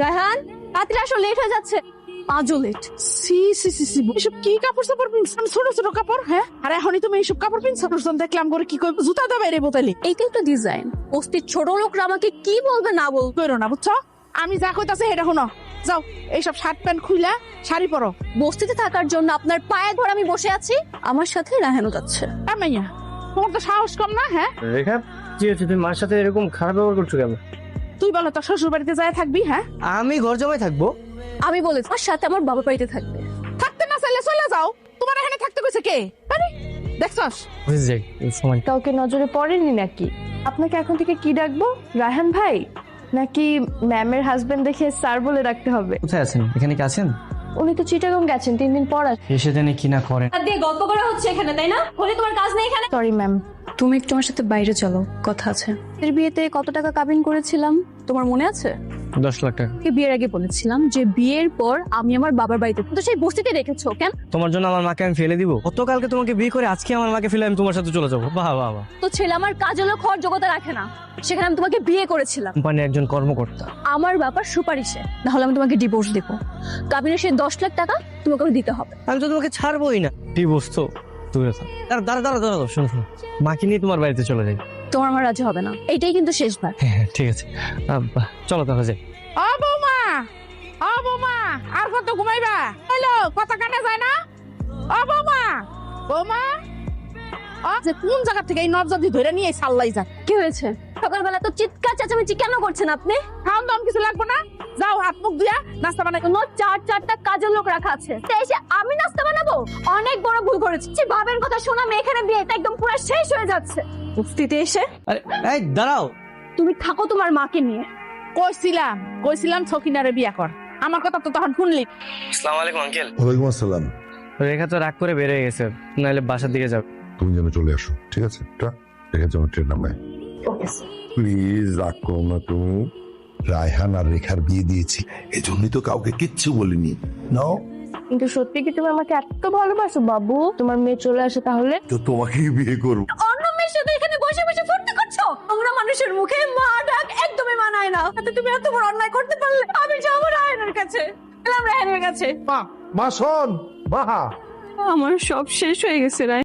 রায়হান, তাড়াতাড়ি আসো, লেট হয়ে যাচ্ছে। আজও লেট। সি সি সি সি এসব কি কাপড় চাপড় পিনছো? ছোট ছোট কাপড়, হ্যাঁ? আর এখনই তুমি এইসব কাপড় পিনছো? দেখলাম করে কি কই জুতা দেবে রে বোতালি। এইটা একটা ডিজাইন। বস্তির ছোট লোকরা আমাকে কি বলবে না বলবে। কইরো না, বুঝছো? আমি যা কইতাছি সেটা শোনো। যাও এইসব শার্ট প্যান্ট খুইলা শাড়ি পরো। বস্তিতে থাকার জন্য আপনার পায়ে ধরে আমি বসে আছি, আমার সাথে রায়হানও যাচ্ছে। মাইয়া, তোমার তো সাহস কম না? হ্যাঁ, রেখা কি হয়েছে? তুমি মার সাথে এরকম খারাপ ব্যবহার করছো কেন? তুই বলো তোর শ্বশুর বাড়িতে যায় থাকবি? হ্যাঁ, আমি ঘর জামাই থাকবো। আমি বলেছি আমার সাথে আমার বাবার বাড়িতে থাকবে। থাকতে না চাইলে চলে যাও। তোমার এখানে থাকতে কইছে কে? আরে দেখছস? বুঝে যাই সময়। কাউকে নজরে পড়েনি নাকি? আপনাকে এখন থেকে কি ডাকবো? রায়হান ভাই নাকি ম্যামের হাজবেন্ড দেখে স্যার বলে রাখতে হবে? কোথায় আছেন? এখানে কি আছেন? উনি তো চিটাগং গেছেন 3 দিন পর। এসে জানি কি না করেন। আর দিয়ে গল্প করা হচ্ছে এখানে, তাই না? হলে তোমার কাজ নেই এখানে। Sorry ma'am. তুমি একটু আমার সাথে বাইরে চলো, কথা আছে। এর বিয়েতে কত টাকা কাবিন করেছিলাম তোমার মনে আছে? 10 লাখ টাকা। বিয়ের আগে বলেছিলাম যে বিয়ের পর আমি আমার বাবার বাড়িতে, তো সেই বস্তিতে রেখেছো কেন? তোমার জন্য আমার মাকে আমি ফেলে দিব? গতকালকে তোমাকে বিয়ে করে আজকে আমার মাকে ফেলে আমি তোমার সাথে চলে যাবো? বাহ বাহ বাহ। তো ছেলে আমার কাজের লোক হওয়ার যোগ্যতা রাখে না, সেখানে আমি তোমাকে বিয়ে করেছিলাম কোম্পানির একজন কর্মকর্তা। আমার বাবার সুপারিশে, নাহলে আমি তোমাকে ডিভোর্স দেবো। কাবিনের সেই 10 লাখ টাকা তোমাকে আমি দিতে হবে। আমি তো তোমাকে ছাড়বোই না। ডিভোর্স তো দূরে থাক। দাঁড়া শোনো শোনো, মাকে নিয়ে তোমার বাড়িতে চলে যাই। তোমার আমার রাজি হবে না, এইটাই কিন্তু শেষবার। হ্যাঁ ঠিক আছে, চলো তাহলে যাই। ও বৌমা, ও বৌমা, আর কত ঘুমাইবা? হ্যালো, কথা কানে যায় না? ও বৌমা, বৌমা, ও যে কোন জায়গা থেকে এই নবজাতি ধরে নিয়ে সাল্লাই যায়? কি হয়েছে? সকালবেলা তো চিৎকার চেঁচামেচি কেন করছেন আপনি? খাওন দাম কিছু লাগবে না? যাও হাত মুখ ধুয়া নাস্তা বানাই। কোনো চারটা কাজের লোক রাখা আছে, তাই এসে আমি নাস্তা বানাবো? অনেক বড় ভুল করেছি। যে বাবার কথা শোনা আমি এখানে বিয়েটা একদম পুরো শেষ হয়ে যাচ্ছে। বস্তিতে এসে আরে এই দাঁড়াও। তুমি থাকো তোমার মাকে নিয়ে। কইছিলাম সকিনারে বিয়া কর। আমার কথা তো তখন শুনলি। আসসালামু আলাইকুম আঙ্কেল। ওয়ালাইকুম আসসালাম। রেখা তো রাগ করে বেরিয়ে গেছে, নাহলে বাসার দিকে যাবে। তুমি যেন চলে আসো, ঠিক আছে? রেখা যেন ট্রেন নামায়। প্লিজ রাগ করো না তুমি। রায়হান আর রেখার বিয়ে দিয়েছি, এজন্যই তো কাউকে কিচ্ছু বলিনি। নাও। কিন্তু সত্যি কি তুমি আমাকে এত ভালোবাসো বাবু? তোমার মেয়ে চলে আসে তাহলে? তো তোমাকেই বিয়ে করবো। অন্য মেয়ের সাথে এখানে বসে বসে ফুর্তি করছো? তোমরা মানুষের মুখে মা ডাক একদমই মানায় না। তাতে তুমি এত বড় অন্যায় করতে পারলে? আমি যাবো রায়হানের কাছে, রায়হানের কাছে। মা শোন, মা। আমার সব শেষ হয়ে গেছে রায়।